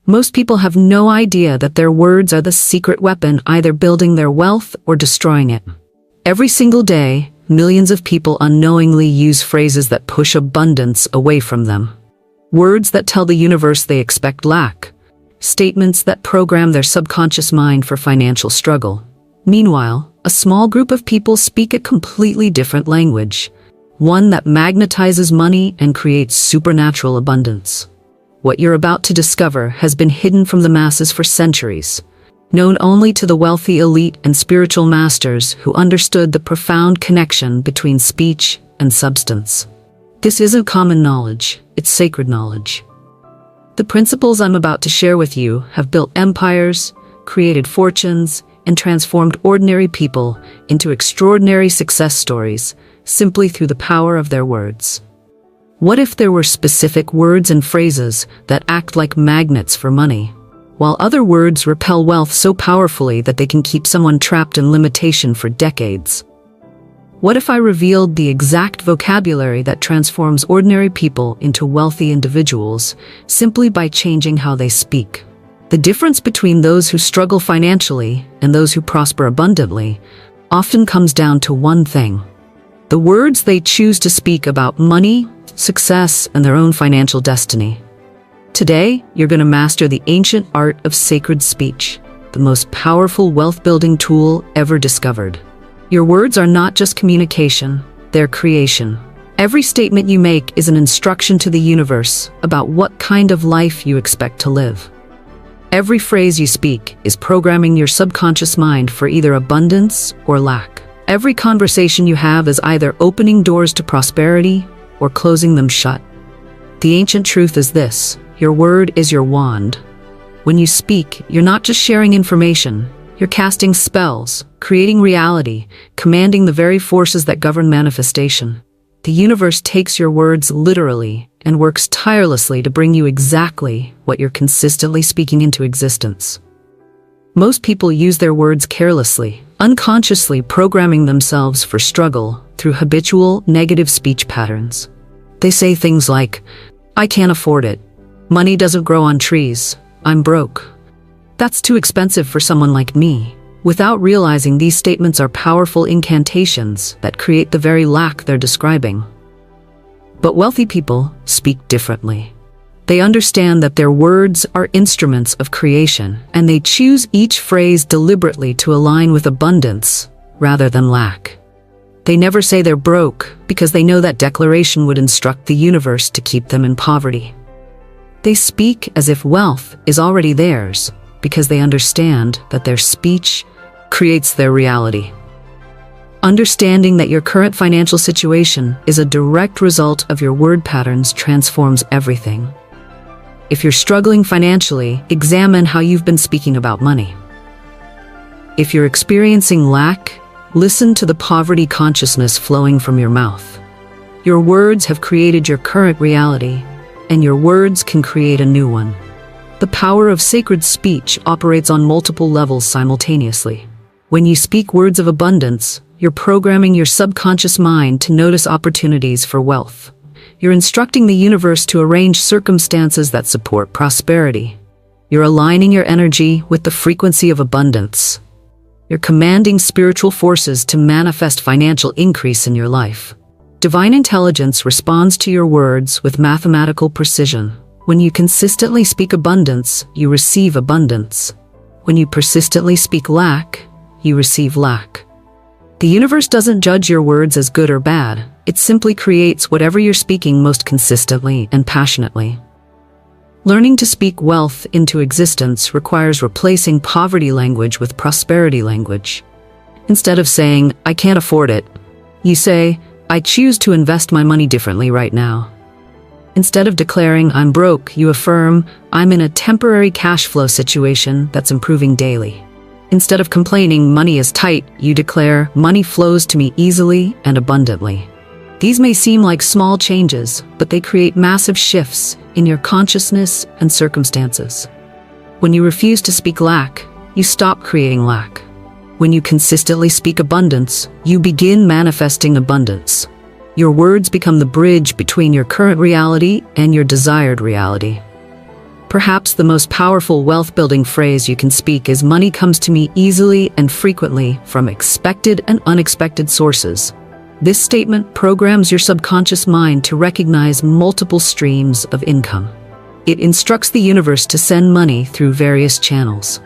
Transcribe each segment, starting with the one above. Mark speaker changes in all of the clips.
Speaker 1: Most people have no idea that their words are the secret weapon, either building their wealth or destroying it. Every single day, millions of people unknowingly use phrases that push abundance away from them. Words that tell the universe they expect lack. Statements that program their subconscious mind for financial struggle. Meanwhile, a small group of people speak a completely different language, one that magnetizes money and creates supernatural abundance. What you're about to discover has been hidden from the masses for centuries, known only to the wealthy elite and spiritual masters who understood the profound connection between speech and substance. This isn't common knowledge, it's sacred knowledge. The principles I'm about to share with you have built empires, created fortunes, and transformed ordinary people into extraordinary success stories simply through the power of their words. What if there were specific words and phrases that act like magnets for money, while other words repel wealth so powerfully that they can keep someone trapped in limitation for decades? What if I revealed the exact vocabulary that transforms ordinary people into wealthy individuals simply by changing how they speak? The difference between those who struggle financially and those who prosper abundantly often comes down to one thing: the words they choose to speak about money, success, and their own financial destiny. Today, you're going to master the ancient art of sacred speech, the most powerful wealth-building tool ever discovered. Your words are not just communication, they're creation. Every statement you make is an instruction to the universe about what kind of life you expect to live. Every phrase you speak is programming your subconscious mind for either abundance or lack. Every conversation you have is either opening doors to prosperity or closing them shut. The ancient truth is this: your word is your wand. When you speak, you're not just sharing information, you're casting spells, creating reality, commanding the very forces that govern manifestation. The universe takes your words literally and works tirelessly to bring you exactly what you're consistently speaking into existence. Most people use their words carelessly, unconsciously programming themselves for struggle through habitual negative speech patterns. They say things like, "I can't afford it. Money doesn't grow on trees. I'm broke. That's too expensive for someone like me," without realizing these statements are powerful incantations that create the very lack they're describing. But wealthy people speak differently. They understand that their words are instruments of creation, and they choose each phrase deliberately to align with abundance rather than lack. They never say they're broke because they know that declaration would instruct the universe to keep them in poverty. They speak as if wealth is already theirs because they understand that their speech creates their reality. Understanding that your current financial situation is a direct result of your word patterns transforms everything. If you're struggling financially, examine how you've been speaking about money. If you're experiencing lack, listen to the poverty consciousness flowing from your mouth. Your words have created your current reality, and your words can create a new one. The power of sacred speech operates on multiple levels simultaneously. When you speak words of abundance, you're programming your subconscious mind to notice opportunities for wealth. You're instructing the universe to arrange circumstances that support prosperity. You're aligning your energy with the frequency of abundance. You're commanding spiritual forces to manifest financial increase in your life. Divine intelligence responds to your words with mathematical precision. When you consistently speak abundance, you receive abundance. When you persistently speak lack, you receive lack. The universe doesn't judge your words as good or bad. It simply creates whatever you're speaking most consistently and passionately. Learning to speak wealth into existence requires replacing poverty language with prosperity language. Instead of saying, "I can't afford it," you say, "I choose to invest my money differently right now." Instead of declaring, "I'm broke," you affirm, "I'm in a temporary cash flow situation that's improving daily." Instead of complaining, "Money is tight," you declare, "Money flows to me easily and abundantly." These may seem like small changes, but they create massive shifts in your consciousness and circumstances. When you refuse to speak lack, you stop creating lack. When you consistently speak abundance, you begin manifesting abundance. Your words become the bridge between your current reality and your desired reality. Perhaps the most powerful wealth-building phrase you can speak is "Money comes to me easily and frequently from expected and unexpected sources." This statement programs your subconscious mind to recognize multiple streams of income. It instructs the universe to send money through various channels.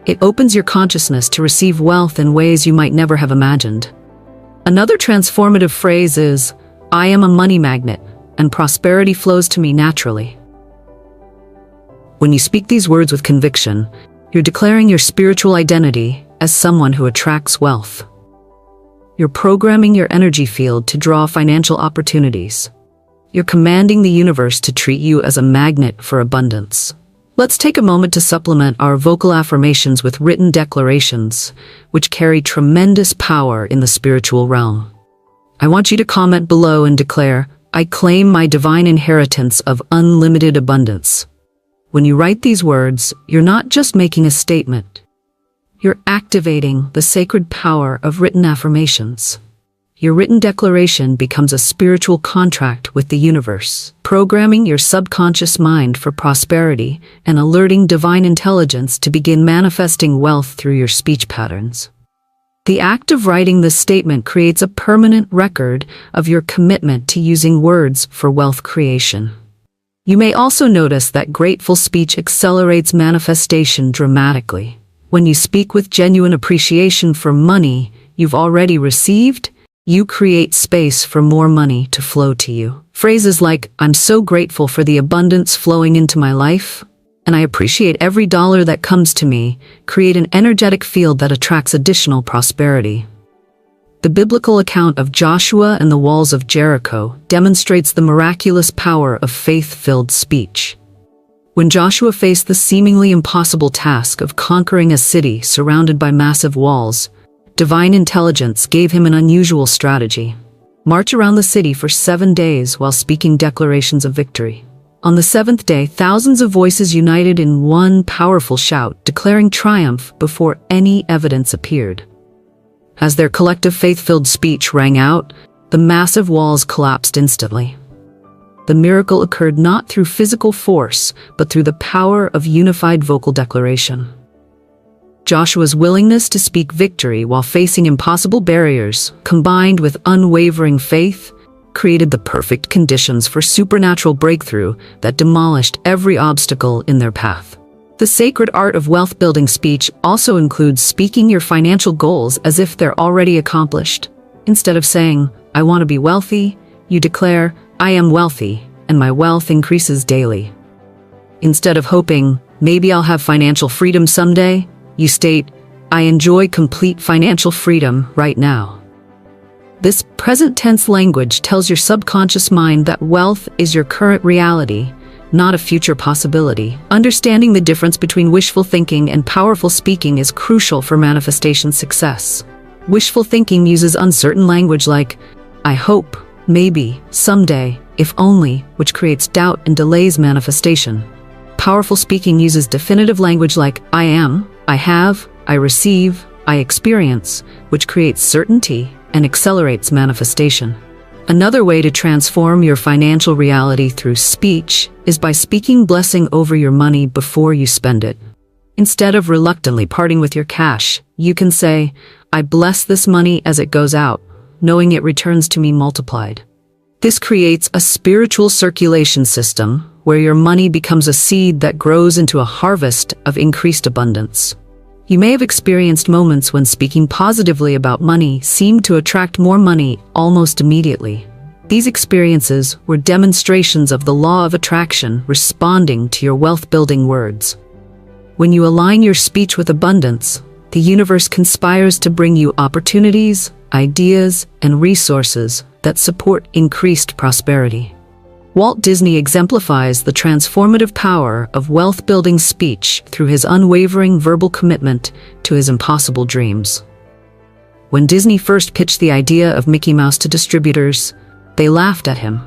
Speaker 1: It opens your consciousness to receive wealth in ways you might never have imagined. Another transformative phrase is, "I am a money magnet, and prosperity flows to me naturally." When you speak these words with conviction, you're declaring your spiritual identity as someone who attracts wealth. You're programming your energy field to draw financial opportunities. You're commanding the universe to treat you as a magnet for abundance. Let's take a moment to supplement our vocal affirmations with written declarations, which carry tremendous power in the spiritual realm. I want you to comment below and declare, "I claim my divine inheritance of unlimited abundance." When you write these words, you're not just making a statement. You're activating the sacred power of written affirmations. Your written declaration becomes a spiritual contract with the universe, programming your subconscious mind for prosperity and alerting divine intelligence to begin manifesting wealth through your speech patterns. The act of writing this statement creates a permanent record of your commitment to using words for wealth creation. You may also notice that grateful speech accelerates manifestation dramatically. When you speak with genuine appreciation for money you've already received, you create space for more money to flow to you. Phrases like, "I'm so grateful for the abundance flowing into my life," and "I appreciate every dollar that comes to me," create an energetic field that attracts additional prosperity. The biblical account of Joshua and the walls of Jericho demonstrates the miraculous power of faith-filled speech. When Joshua faced the seemingly impossible task of conquering a city surrounded by massive walls, divine intelligence gave him an unusual strategy. March around the city for 7 days while speaking declarations of victory. On the 7th day, thousands of voices united in one powerful shout, declaring triumph before any evidence appeared. As their collective faith-filled speech rang out, the massive walls collapsed instantly. The miracle occurred not through physical force, but through the power of unified vocal declaration. Joshua's willingness to speak victory while facing impossible barriers, combined with unwavering faith, created the perfect conditions for supernatural breakthrough that demolished every obstacle in their path. The sacred art of wealth-building speech also includes speaking your financial goals as if they're already accomplished. Instead of saying, "I want to be wealthy," you declare, "I am wealthy, and my wealth increases daily." Instead of hoping, "Maybe I'll have financial freedom someday," you state, "I enjoy complete financial freedom right now." This present tense language tells your subconscious mind that wealth is your current reality, not a future possibility. Understanding the difference between wishful thinking and powerful speaking is crucial for manifestation success. Wishful thinking uses uncertain language like, "I hope," "maybe," "someday," "if only," which creates doubt and delays manifestation. Powerful speaking uses definitive language like, "I am," "I have," "I receive," "I experience," which creates certainty and accelerates manifestation. Another way to transform your financial reality through speech is by speaking blessing over your money before you spend it. Instead of reluctantly parting with your cash, you can say, "I bless this money as it goes out, knowing it returns to me multiplied." This creates a spiritual circulation system where your money becomes a seed that grows into a harvest of increased abundance. You may have experienced moments when speaking positively about money seemed to attract more money almost immediately. These experiences were demonstrations of the law of attraction responding to your wealth-building words. When you align your speech with abundance, the universe conspires to bring you opportunities, ideas, and resources that support increased prosperity. Walt Disney exemplifies the transformative power of wealth-building speech through his unwavering verbal commitment to his impossible dreams. When Disney first pitched the idea of Mickey Mouse to distributors, they laughed at him,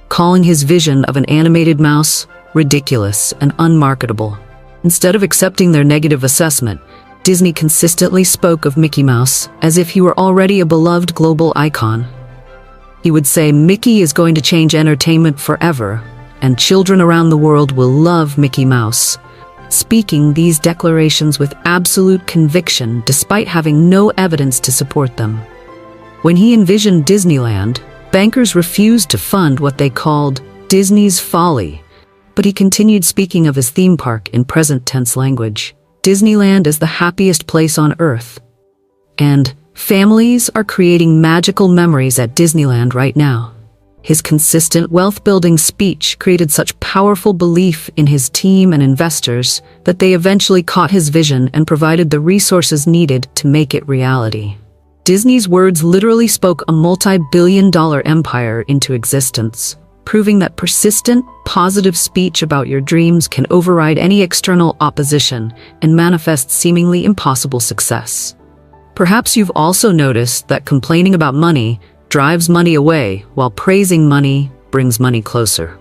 Speaker 1: calling his vision of an animated mouse ridiculous and unmarketable. Instead of accepting their negative assessment, Disney consistently spoke of Mickey Mouse as if he were already a beloved global icon. He would say, "Mickey is going to change entertainment forever," and children around the world will love Mickey Mouse. Speaking these declarations with absolute conviction despite having no evidence to support them. When he envisioned Disneyland, bankers refused to fund what they called Disney's folly, but he continued speaking of his theme park in present tense language. Disneyland is the happiest place on earth. And families are creating magical memories at Disneyland right now. His consistent wealth-building speech created such powerful belief in his team and investors that they eventually caught his vision and provided the resources needed to make it reality. Disney's words literally spoke a multi-billion-dollar empire into existence, proving that persistent, positive speech about your dreams can override any external opposition and manifest seemingly impossible success. Perhaps you've also noticed that complaining about money drives money away, while praising money brings money closer.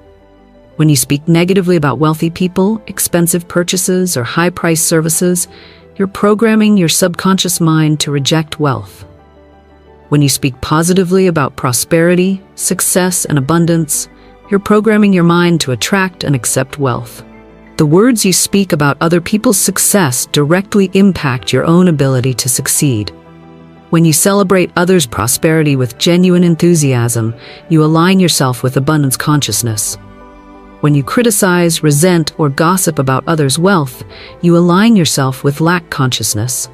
Speaker 1: When you speak negatively about wealthy people, expensive purchases, or high-priced services, you're programming your subconscious mind to reject wealth. When you speak positively about prosperity, success, and abundance, you're programming your mind to attract and accept wealth. The words you speak about other people's success directly impact your own ability to succeed. When you celebrate others' prosperity with genuine enthusiasm, you align yourself with abundance consciousness. When you criticize, resent, or gossip about others' wealth, you align yourself with lack consciousness.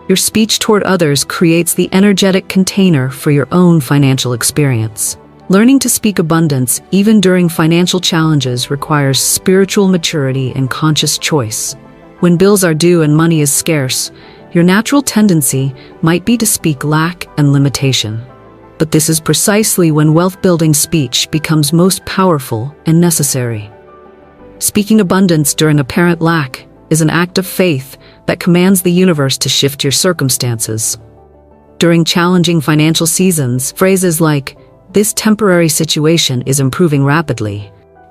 Speaker 1: Your speech toward others creates the energetic container for your own financial experience. Learning to speak abundance, even during financial challenges, requires spiritual maturity and conscious choice. When bills are due and money is scarce, your natural tendency might be to speak lack and limitation. But this is precisely when wealth-building speech becomes most powerful and necessary. Speaking abundance during apparent lack is an act of faith that commands the universe to shift your circumstances. During challenging financial seasons, phrases like, "This temporary situation is improving rapidly,"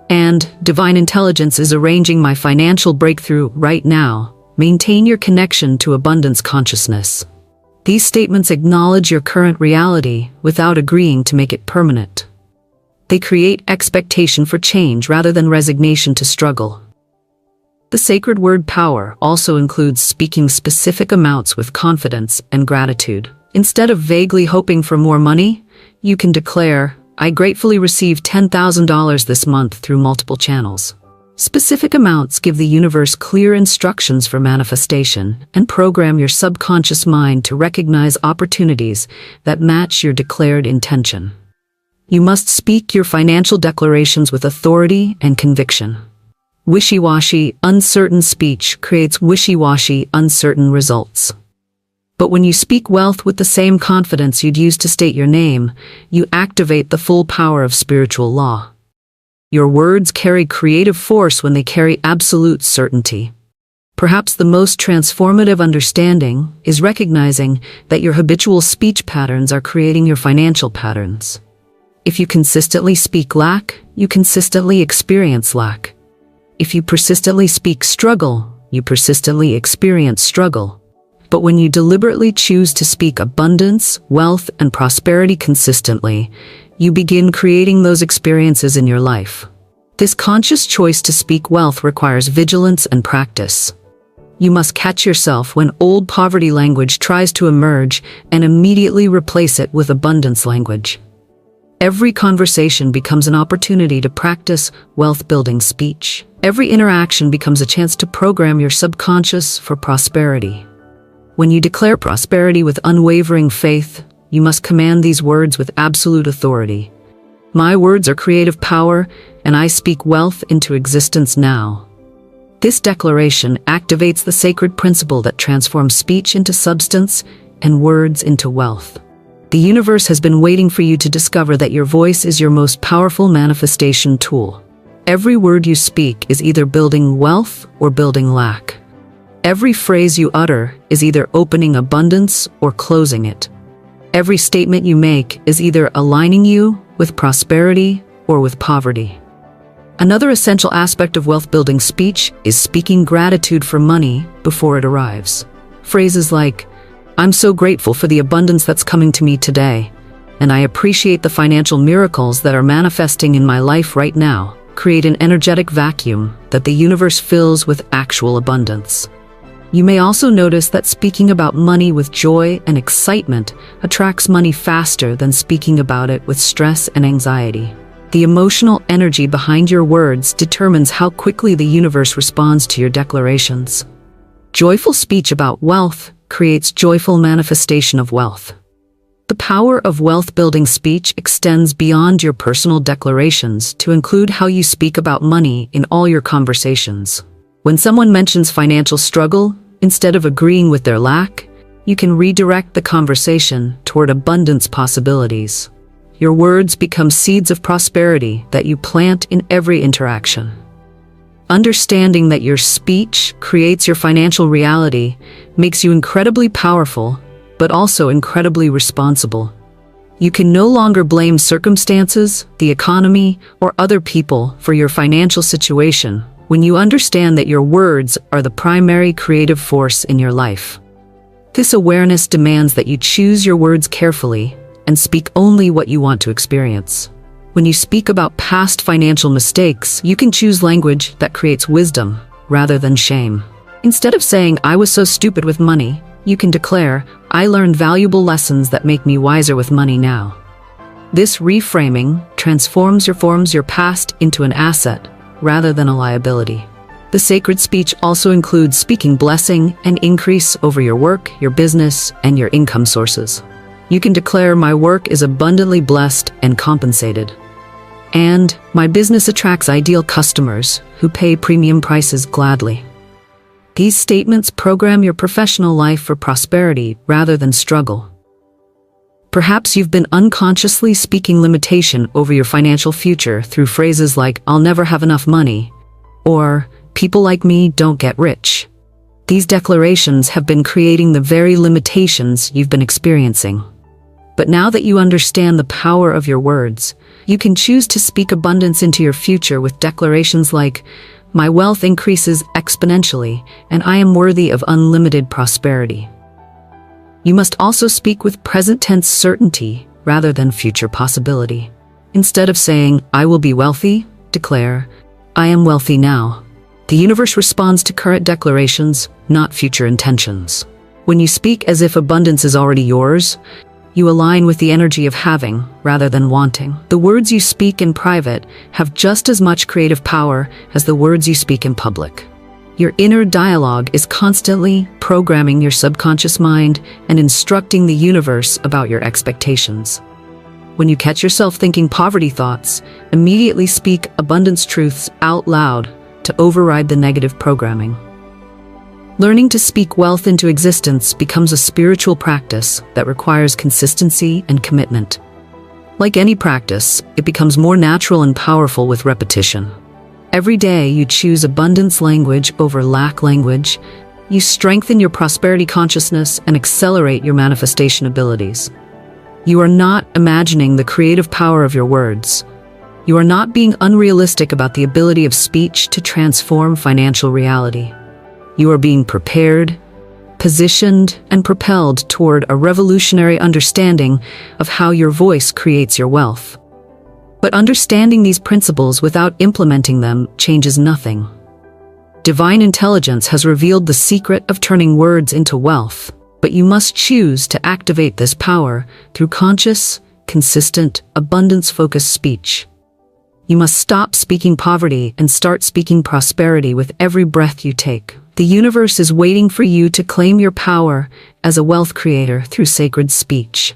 Speaker 1: and "Divine intelligence is arranging my financial breakthrough right now," maintain your connection to abundance consciousness. These statements acknowledge your current reality without agreeing to make it permanent. They create expectation for change rather than resignation to struggle. The sacred word power also includes speaking specific amounts with confidence and gratitude. Instead of vaguely hoping for more money, you can declare, "I gratefully received $10,000 this month through multiple channels." Specific amounts give the universe clear instructions for manifestation and program your subconscious mind to recognize opportunities that match your declared intention. You must speak your financial declarations with authority and conviction. Wishy-washy, uncertain speech creates wishy-washy, uncertain results. But when you speak wealth with the same confidence you'd use to state your name, you activate the full power of spiritual law. Your words carry creative force when they carry absolute certainty. Perhaps the most transformative understanding is recognizing that your habitual speech patterns are creating your financial patterns. If you consistently speak lack, you consistently experience lack. If you persistently speak struggle, you persistently experience struggle. But when you deliberately choose to speak abundance, wealth, and prosperity consistently, you begin creating those experiences in your life. This conscious choice to speak wealth requires vigilance and practice. You must catch yourself when old poverty language tries to emerge and immediately replace it with abundance language. Every conversation becomes an opportunity to practice wealth-building speech. Every interaction becomes a chance to program your subconscious for prosperity. When you declare prosperity with unwavering faith, you must command these words with absolute authority. My words are creative power, and I speak wealth into existence now. This declaration activates the sacred principle that transforms speech into substance and words into wealth. The universe has been waiting for you to discover that your voice is your most powerful manifestation tool. Every word you speak is either building wealth or building lack. Every phrase you utter is either opening abundance or closing it. Every statement you make is either aligning you with prosperity or with poverty. Another essential aspect of wealth-building speech is speaking gratitude for money before it arrives. Phrases like, "I'm so grateful for the abundance that's coming to me today, and I appreciate the financial miracles that are manifesting in my life right now," create an energetic vacuum that the universe fills with actual abundance. You may also notice that speaking about money with joy and excitement attracts money faster than speaking about it with stress and anxiety. The emotional energy behind your words determines how quickly the universe responds to your declarations. Joyful speech about wealth creates joyful manifestation of wealth. The power of wealth-building speech extends beyond your personal declarations to include how you speak about money in all your conversations. When someone mentions financial struggle, instead of agreeing with their lack, you can redirect the conversation toward abundance possibilities. Your words become seeds of prosperity that you plant in every interaction. Understanding that your speech creates your financial reality makes you incredibly powerful, but also incredibly responsible. You can no longer blame circumstances, the economy, or other people for your financial situation when you understand that your words are the primary creative force in your life. This awareness demands that you choose your words carefully and speak only what you want to experience. When you speak about past financial mistakes, you can choose language that creates wisdom rather than shame. Instead of saying, "I was so stupid with money," you can declare, "I learned valuable lessons that make me wiser with money now." This reframing transforms your past into an asset rather than a liability. The sacred speech also includes speaking blessing and increase over your work, your business, and your income sources. You can declare, "My work is abundantly blessed and compensated," and "My business attracts ideal customers who pay premium prices gladly." These statements program your professional life for prosperity rather than struggle. Perhaps you've been unconsciously speaking limitation over your financial future through phrases like, "I'll never have enough money," or "People like me don't get rich." These declarations have been creating the very limitations you've been experiencing. But now that you understand the power of your words, you can choose to speak abundance into your future with declarations like, "My wealth increases exponentially, and I am worthy of unlimited prosperity." You must also speak with present tense certainty rather than future possibility. Instead of saying, "I will be wealthy," declare, "I am wealthy now." The universe responds to current declarations, not future intentions. When you speak as if abundance is already yours, you align with the energy of having rather than wanting. The words you speak in private have just as much creative power as the words you speak in public. Your inner dialogue is constantly programming your subconscious mind and instructing the universe about your expectations. When you catch yourself thinking poverty thoughts, immediately speak abundance truths out loud to override the negative programming. Learning to speak wealth into existence becomes a spiritual practice that requires consistency and commitment. Like any practice, it becomes more natural and powerful with repetition. Every day you choose abundance language over lack language, you strengthen your prosperity consciousness and accelerate your manifestation abilities. You are not imagining the creative power of your words. You are not being unrealistic about the ability of speech to transform financial reality. You are being prepared, positioned, and propelled toward a revolutionary understanding of how your voice creates your wealth. But understanding these principles without implementing them changes nothing. Divine intelligence has revealed the secret of turning words into wealth, but you must choose to activate this power through conscious, consistent, abundance-focused speech. You must stop speaking poverty and start speaking prosperity with every breath you take. The universe is waiting for you to claim your power as a wealth creator through sacred speech.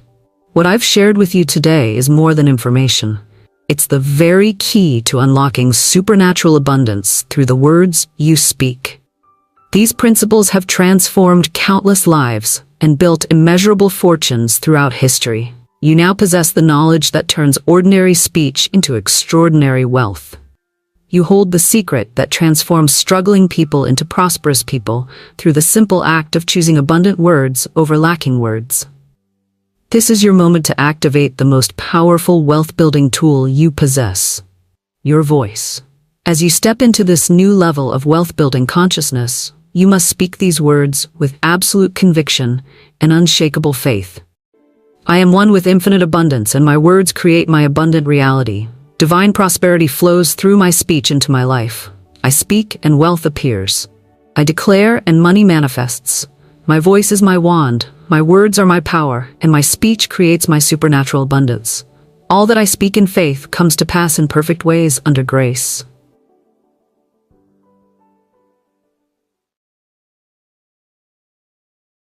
Speaker 1: What I've shared with you today is more than information. It's the very key to unlocking supernatural abundance through the words you speak. These principles have transformed countless lives and built immeasurable fortunes throughout history. You now possess the knowledge that turns ordinary speech into extraordinary wealth. You hold the secret that transforms struggling people into prosperous people through the simple act of choosing abundant words over lacking words. This is your moment to activate the most powerful wealth-building tool you possess, your voice. As you step into this new level of wealth-building consciousness, you must speak these words with absolute conviction and unshakable faith. I am one with infinite abundance, and my words create my abundant reality. Divine prosperity flows through my speech into my life. I speak and wealth appears. I declare and money manifests. My voice is my wand, my words are my power, and my speech creates my supernatural abundance. All that I speak in faith comes to pass in perfect ways under grace.